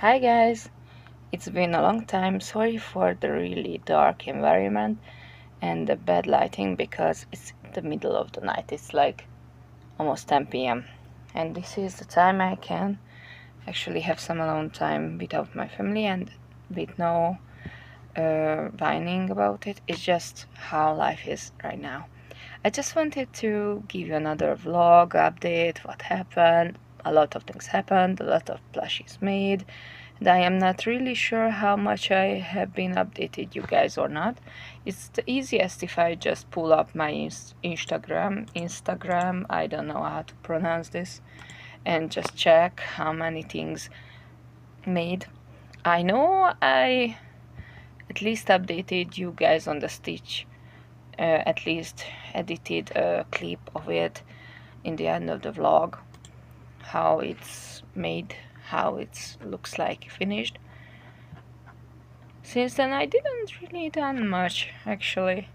Hi guys, it's been a long time. Sorry for the really dark environment and the bad lighting because it's the middle of the night. It's like almost 10 p.m. and this is the time I can actually have some alone time without my family and with no whining about it. It's just how life is right now. I just wanted to give you another vlog update, what happened. A lot of things happened, a lot of plushies made, and I am not really sure how much I have been updated you guys or not. It's the easiest if I just pull up my Instagram, I don't know how to pronounce this, and just check how many things made. I know I at least updated you guys on the stitch, at least edited a clip of it in the end of the vlog, how it's made, how it looks like finished. Since then I didn't really done much actually,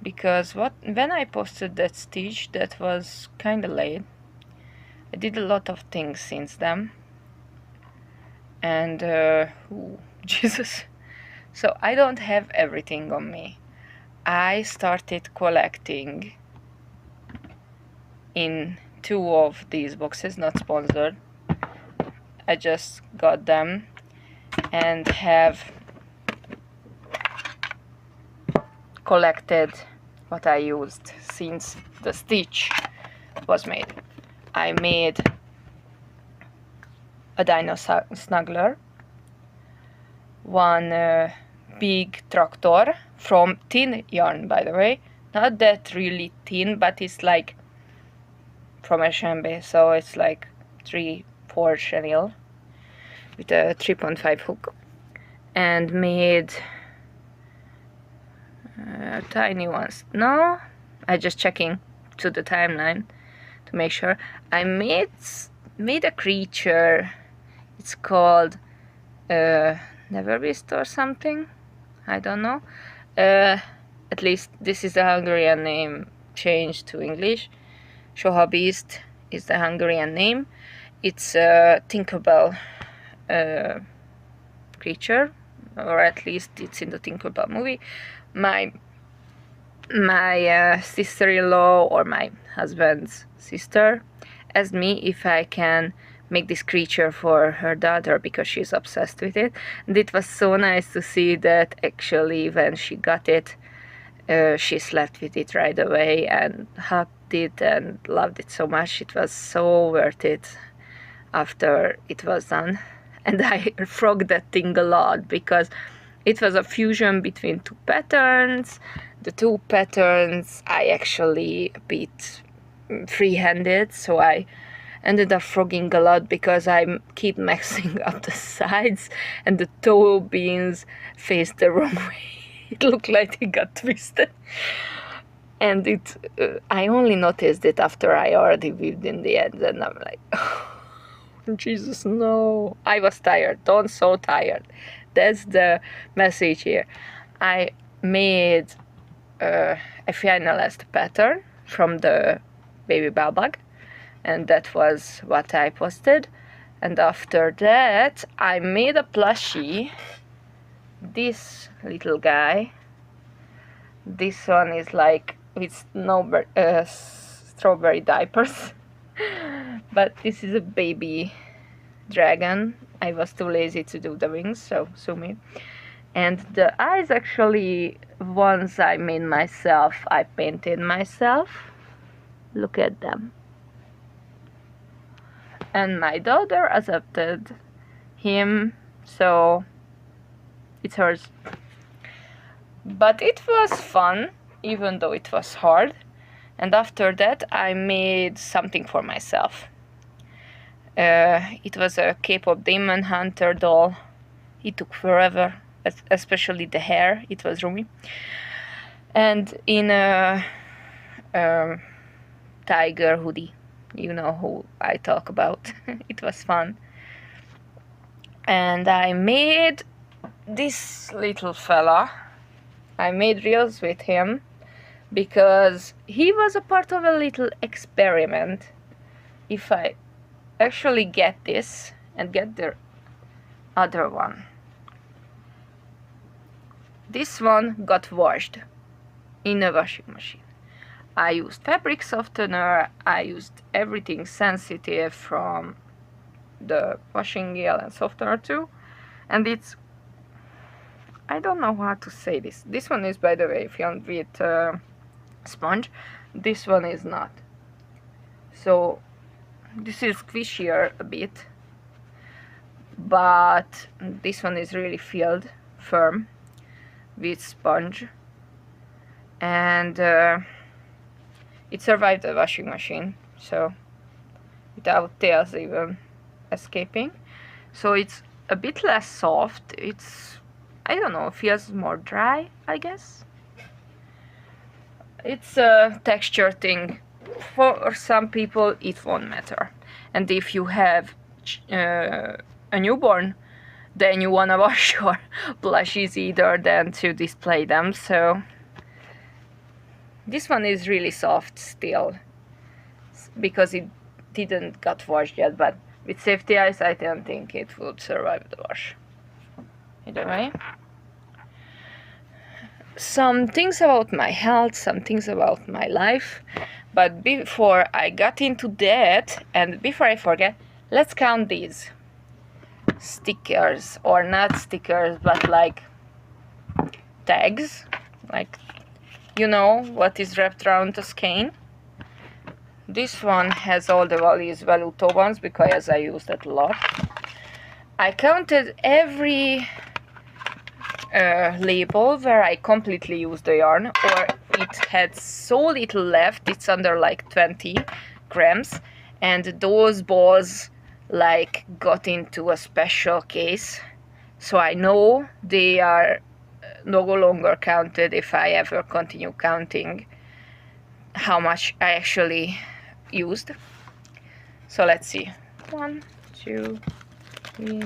because when I posted that stitch, that was kinda late. I did a lot of things since then, and Jesus, so I don't have everything on me. I started collecting in 2 of these boxes, not sponsored. I just got them and have collected what I used since the stitch was made. I made a dino snuggler, one big tractor from thin yarn, by the way, not that really thin, but it's like from H&B, so it's like 3/4 chenille with a 3.5 hook, and made tiny ones. No, I just checking to the timeline to make sure. I made a creature. It's called Neverbeast or something. I don't know. At least this is the Hungarian name changed to English. Soha Beast is the Hungarian name. It's a Tinkerbell creature, or at least it's in the Tinkerbell movie. My sister-in-law, or my husband's sister, asked me if I can make this creature for her daughter because she's obsessed with it, and it was so nice to see that actually when she got it, she slept with it right away and hugged it and loved it so much. It was so worth it after it was done. And I frogged that thing a lot because it was a fusion between 2 patterns. The 2 patterns I actually beat free-handed, so I ended up frogging a lot because I keep messing up the sides and the toe beans faced the wrong way. It looked like it got twisted. And I only noticed it after I already weaved in the end, and I'm like, oh, Jesus, no. I was tired, so tired. That's the message here. I made a finalized pattern from the baby bell bug, and that was what I posted. And after that I made a plushie, this little guy. This one is like with strawberry diapers. But this is a baby dragon. I was too lazy to do the wings, so sue me. And the eyes, actually, ones I made myself, I painted myself. Look at them. And my daughter adopted him, so it's hers. But it was fun, even though it was hard. And after that I made something for myself. It was a K-pop Demon Hunter doll. It took forever, especially the hair. It was roomy. And in a tiger hoodie. You know who I talk about. It was fun. And I made this little fella. I made reels with him because he was a part of a little experiment. If I actually get this and get the other one. This one got washed in a washing machine. I used fabric softener, I used everything sensitive from the washing gel and softener too, and it's, I don't know how to say this. This one is, by the way, filled with sponge. This one is not. So this is squishier a bit, but this one is really filled, firm, with sponge, and it survived the washing machine, so without tails even escaping. So it's a bit less soft. It's, I don't know, feels more dry, I guess. It's a texture thing. For some people it won't matter, and if you have a newborn, then you wanna wash your plushies either than to display them. So this one is really soft still because it didn't got washed yet, but with safety eyes I don't think it would survive the wash. Either way, some things about my health, some things about my life. But before I got into that, and before I forget, let's count these stickers, or not stickers, but like tags, like, you know what is wrapped around the skein. This one has all the values, valuto ones, because I used that a lot. I counted every label where I completely used the yarn, or it had so little left, it's under like 20 grams, and those balls like got into a special case, so I know they are no longer counted if I ever continue counting how much I actually used. So let's see, 1, 2, 3,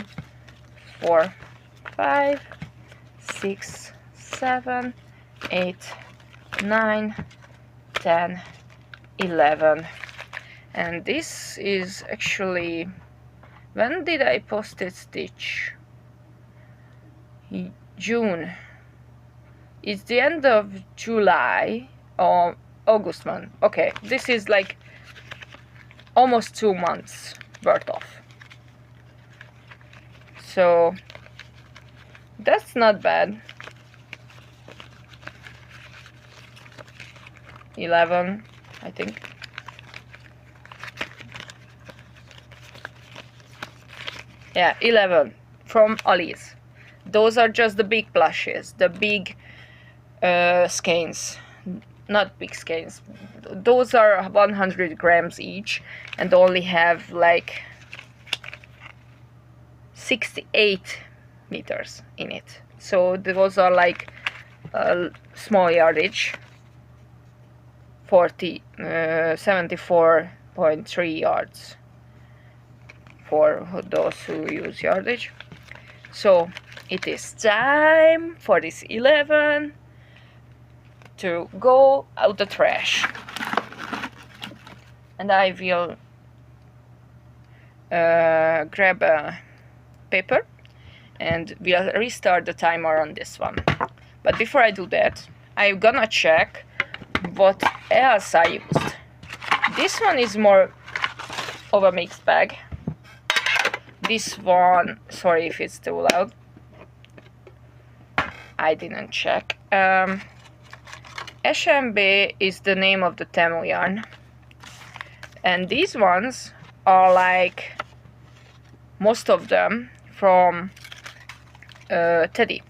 4, 5, 6, 7, 8, 9, 10, 11. And this is actually, when did I post it stitch? June. It's the end of July or August one. Okay, this is like almost 2 months worth of. So that's not bad. 11, I think. Yeah, 11 from Ali's. Those are just the big plushes, the big skeins, not big skeins. Those are 100 grams each and only have like 68 meters in it. So those are like small yardage, 74.3 yards for those who use yardage. So it is time for this 11 to go out the trash, and I will grab a paper and we'll restart the timer on this one. But before I do that, I'm gonna check what else I used. This one is more of a mixed bag. This one, sorry if it's too loud, I didn't check. SMB is the name of the Temu yarn, and these ones are like, most of them from Teddy.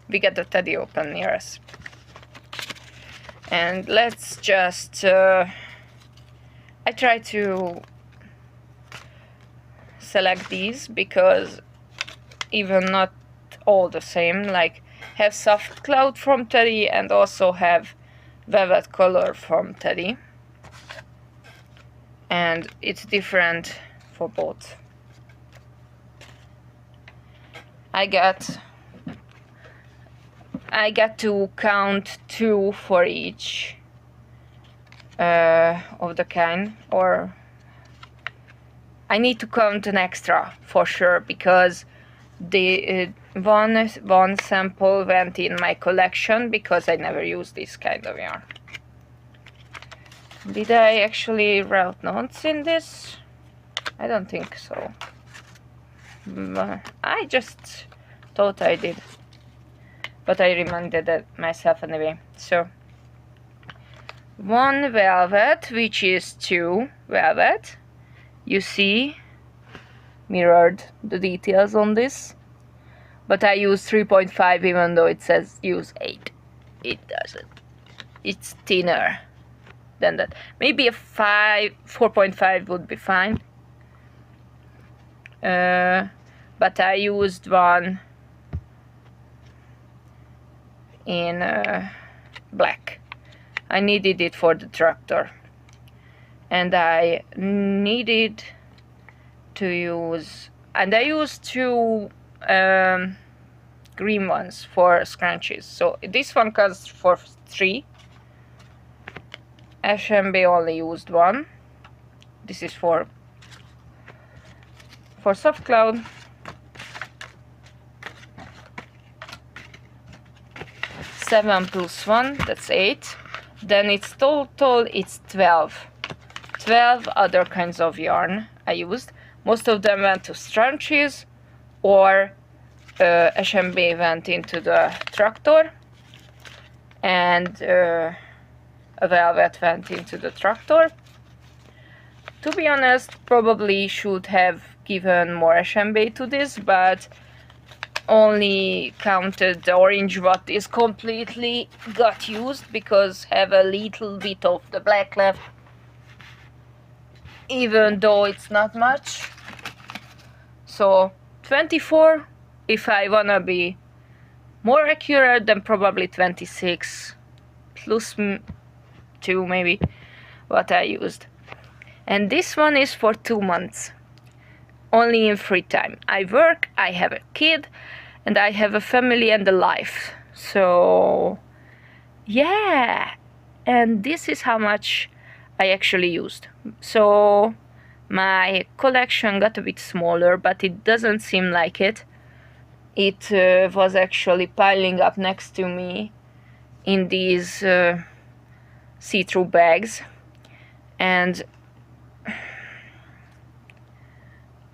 We get the Teddy open near us. And let's just I try to select these because even not all the same, like have soft cloud from Teddy and also have velvet color from Teddy, and it's different for both. I get to count 2 for each of the kind, or I need to count an extra for sure, because The one sample went in my collection because I never used this kind of yarn. Did I actually write notes in this? I don't think so. I just thought I did, but I reminded it myself anyway. So one velvet, which is 2 velvet. You see mirrored the details on this, but I use 3.5 even though it says use 8. It doesn't. It's thinner than that. Maybe a 4.5 would be fine. But I used one in black. I needed it for the tractor, and I needed to use, and I used 2 green ones for scrunchies. So this one costs for 3. HMB only used 1. This is for soft cloud. 7 plus 1, that's 8. Then it's total, it's 12. 12 other kinds of yarn I used. Most of them went to scrunchies, or HMB went into the tractor, and a velvet went into the tractor. To be honest, probably should have given more HMB to this, but only counted the orange what is completely got used, because have a little bit of the black left, even though it's not much. So 24, if I wanna be more accurate, then probably 26 plus 2 maybe what I used. And this one is for 2 months, only in free time. I work, I have a kid, and I have a family and a life. So yeah, and this is how much I actually used. So my collection got a bit smaller, but it doesn't seem like it. It was actually piling up next to me in these see-through bags, and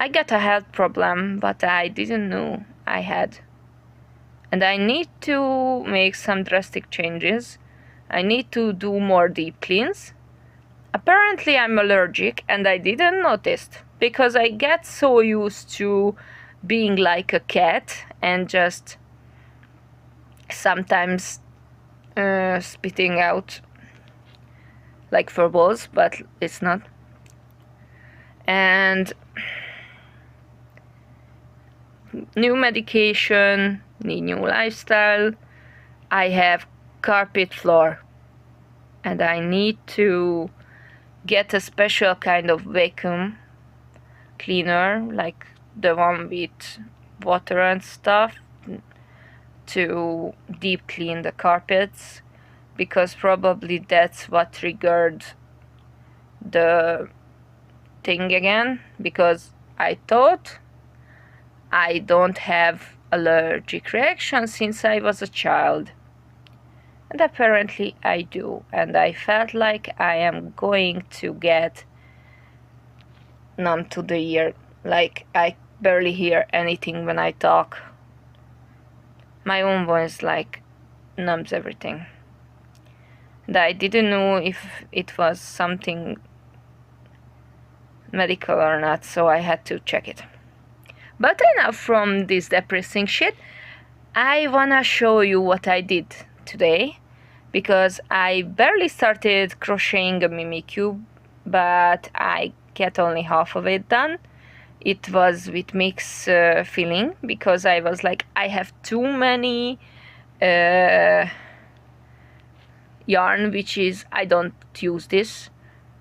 I got a health problem, but I didn't know I had. And I need to make some drastic changes. I need to do more deep cleans. Apparently I'm allergic, and I didn't notice, because I get so used to being like a cat and just sometimes spitting out like fur balls, but it's not. And new medication, need new lifestyle. I have carpet floor, and I need to get a special kind of vacuum cleaner, like the one with water and stuff, to deep clean the carpets, because probably that's what triggered the thing again, because I thought I don't have allergic reaction since I was a child, and apparently I do, and I felt like I am going to get numb to the ear, like I barely hear anything when I talk. My own voice like numbs everything, and I didn't know if it was something medical or not, so I had to check it. But enough from this depressing shit. I wanna show you what I did today, because I barely started crocheting a Mimi cube, but I get only half of it done. It was with mixed feeling, because I was like, I have too many yarn, which is, I don't use this.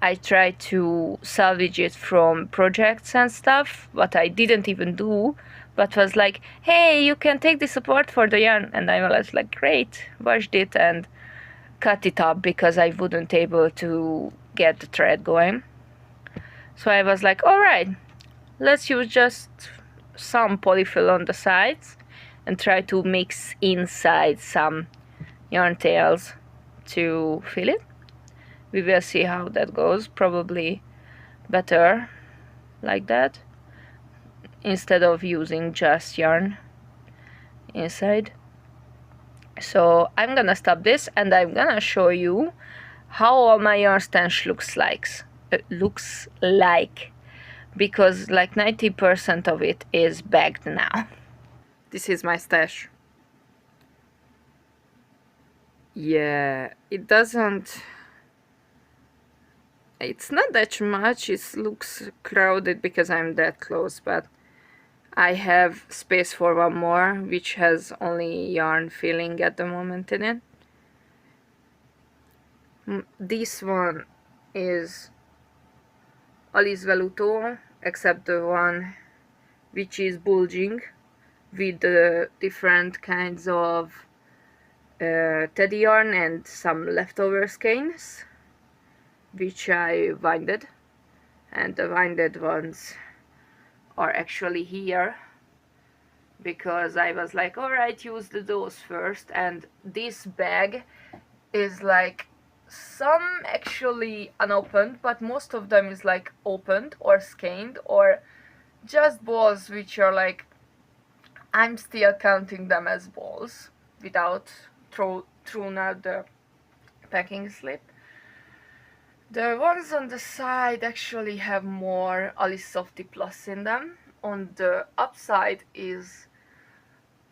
I try to salvage it from projects and stuff, what I didn't even do, but was like, hey, you can take this apart for the yarn, and I was like, great, washed it and cut it up, because I wouldn't able to get the thread going. So I was like, alright, let's use just some polyfill on the sides and try to mix inside some yarn tails to fill it. We will see how that goes. Probably better like that instead of using just yarn inside. So I'm gonna stop this and I'm gonna show you how all my yarn stash looks like, because like 90% of it is bagged now. This is my stash. Yeah, it's not that much. It looks crowded because I'm that close, but I have space for one more, which has only yarn filling at the moment in it. This one is Alice Veluto, except the one which is bulging with different kinds of teddy yarn and some leftover skeins, which I winded, and the winded ones are actually here because I was like, alright, use those first. And this bag is like some actually unopened, but most of them is like opened or skeined or just balls, which are like, I'm still counting them as balls without thrown out the packing slip. The ones on the side actually have more Alice Softy Plus in them. On the upside is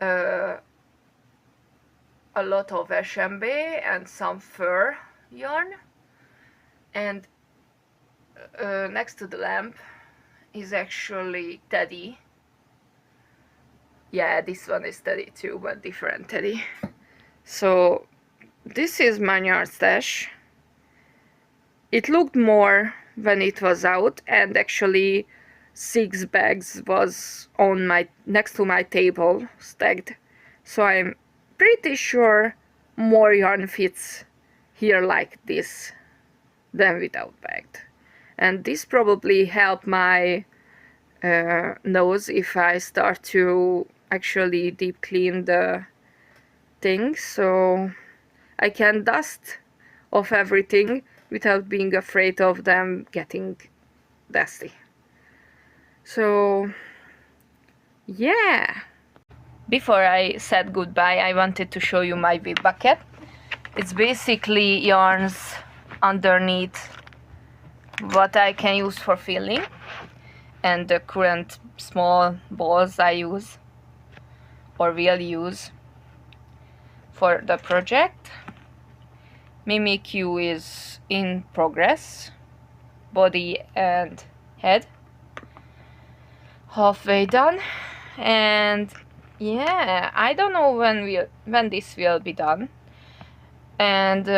a lot of HMB and some fur yarn, and next to the lamp is actually teddy. Yeah, this one is teddy too, but different teddy. So this is my yarn stash. It looked more when it was out, and actually 6 bags was on next to my table stacked. So I'm pretty sure more yarn fits here like this than without bagged. And this probably helped my nose if I start to actually deep clean the things, so I can dust off everything without being afraid of them getting dusty. So yeah, before I said goodbye, I wanted to show you my whip bucket. It's basically yarns underneath what I can use for filling and the current small balls I use or will use for the project. Mimi Q is in progress, body and head halfway done, and yeah, I don't know when this will be done. And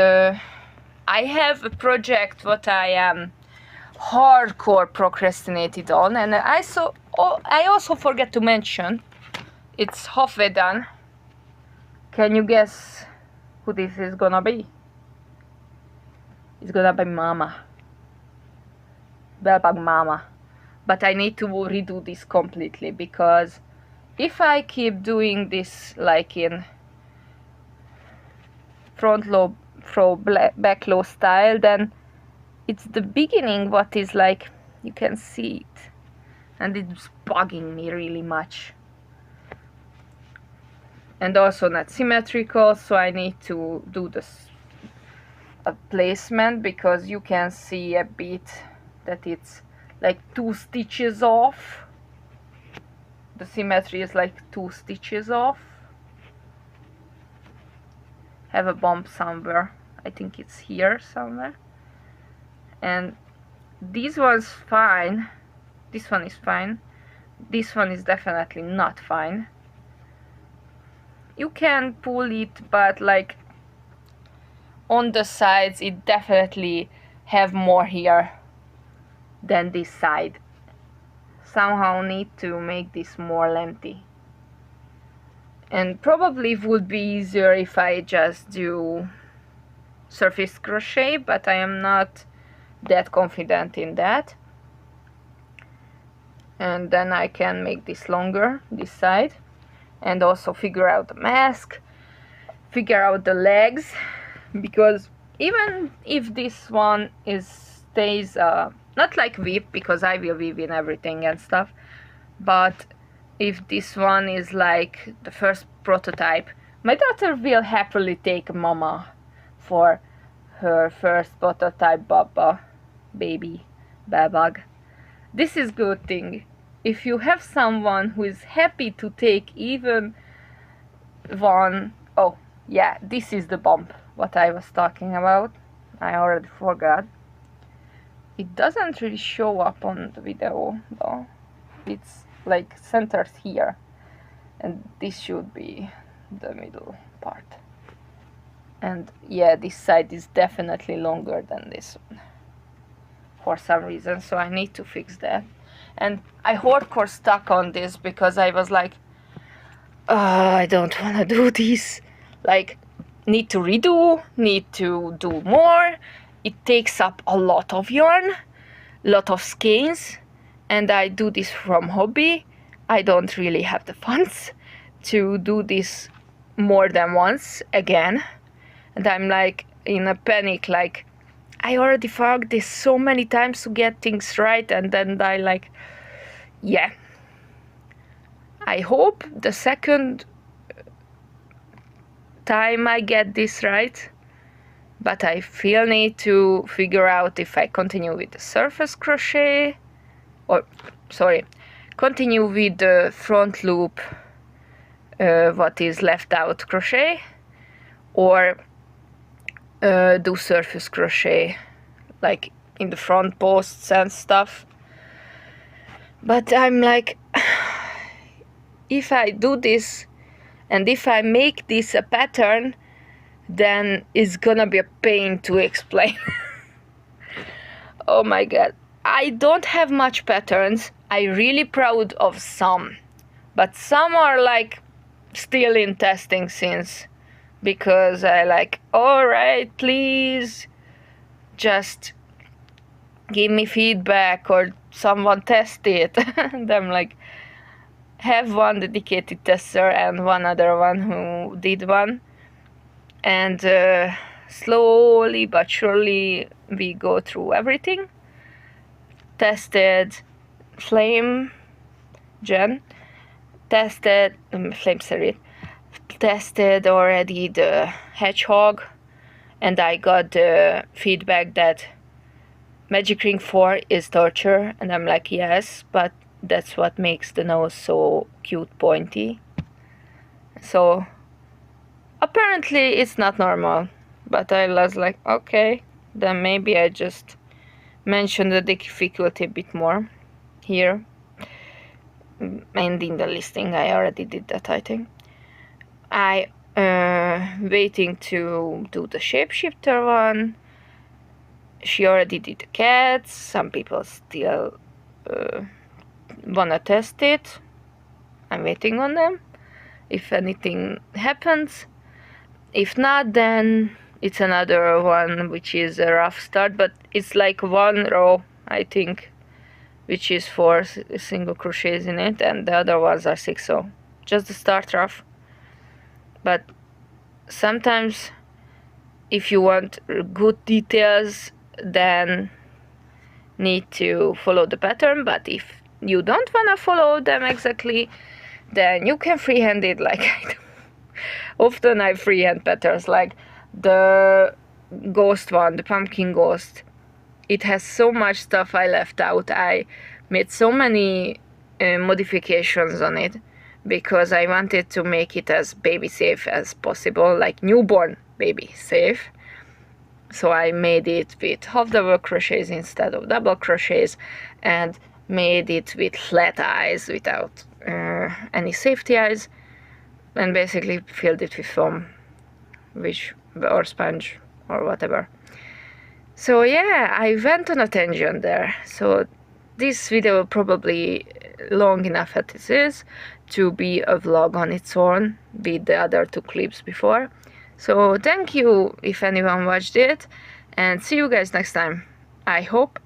I have a project what I am hardcore procrastinated on, and I also forget to mention it's halfway done. Can you guess who this is gonna be? It's gonna be Mama. Bellbug Mama. But I need to redo this completely, because if I keep doing this like in front low back low style, then it's the beginning what is like, you can see it, and it's bugging me really much. And also not symmetrical, so I need to do this placement, because you can see a bit that it's like 2 stitches off. The symmetry is like 2 stitches off. Have a bump somewhere. I think it's here somewhere. And this one's fine. This one is fine. This one is definitely not fine. You can pull it, but like on the sides it definitely have more here than this side. Somehow need to make this more lengthy. And probably would be easier if I just do surface crochet, but I am not that confident in that. and then I can make this longer, this side, and also figure out the mask, figure out the legs, because even if this one stays not like weave, because I will weave in everything and stuff, but if this one is like the first prototype, my daughter will happily take mama for her first prototype Baba baby babag. This is good thing. If you have someone who is happy to take even one, oh yeah, this is the bump what I was talking about. I already forgot. It doesn't really show up on the video though. It's like centered here, and this should be the middle part. And yeah, this side is definitely longer than this one for some reason, so I need to fix that. And I hardcore stuck on this because I was like, I don't want to do this. Like, need to redo, need to do more. It takes up a lot of yarn, lot of skeins, and I do this from hobby. I don't really have the funds to do this more than once again. And I'm like in a panic, like I already fucked this so many times to get things right, and then I like, yeah. I hope the second time I get this right, but I feel need to figure out if I continue with the surface crochet, or sorry, continue with the front loop, what is left out crochet, or do surface crochet like in the front posts and stuff. But I'm like, if I do this and if I make this a pattern, then it's gonna be a pain to explain. Oh my god, I don't have much patterns. I'm really proud of some, but some are like still in testing since, because I like, alright, please just give me feedback or someone test it. And I'm like, have one dedicated tester and one other one who did one, and slowly but surely we go through everything. Tested flame gen, tested flame series, tested already the hedgehog, and I got the feedback that Magic Ring 4 is torture, and I'm like, yes, but that's what makes the nose so cute pointy. So apparently it's not normal, but I was like, okay, then maybe I just mention the difficulty a bit more here, and in the listing I already did that, I think. I waiting to do the shapeshifter one. She already did the cats. Some people still wanna test it. I'm waiting on them if anything happens. If not, then it's another one which is a rough start, but it's like one row, I think, which is 4 single crochets in it, and the other ones are 6, so just the start rough. But sometimes if you want good details, then need to follow the pattern, but if you don't want to follow them exactly, then you can freehand it like I do. Often I freehand patterns, like the ghost one, the pumpkin ghost. It has so much stuff I left out. I made so many modifications on it because I wanted to make it as baby safe as possible, like newborn baby safe. So I made it with half double crochets instead of double crochets, and made it with flat eyes without any safety eyes, and basically filled it with foam, or sponge or whatever. So yeah, I went on a tangent there. So this video probably long enough as it is to be a vlog on its own with the other 2 clips before. So thank you if anyone watched it, and see you guys next time. I hope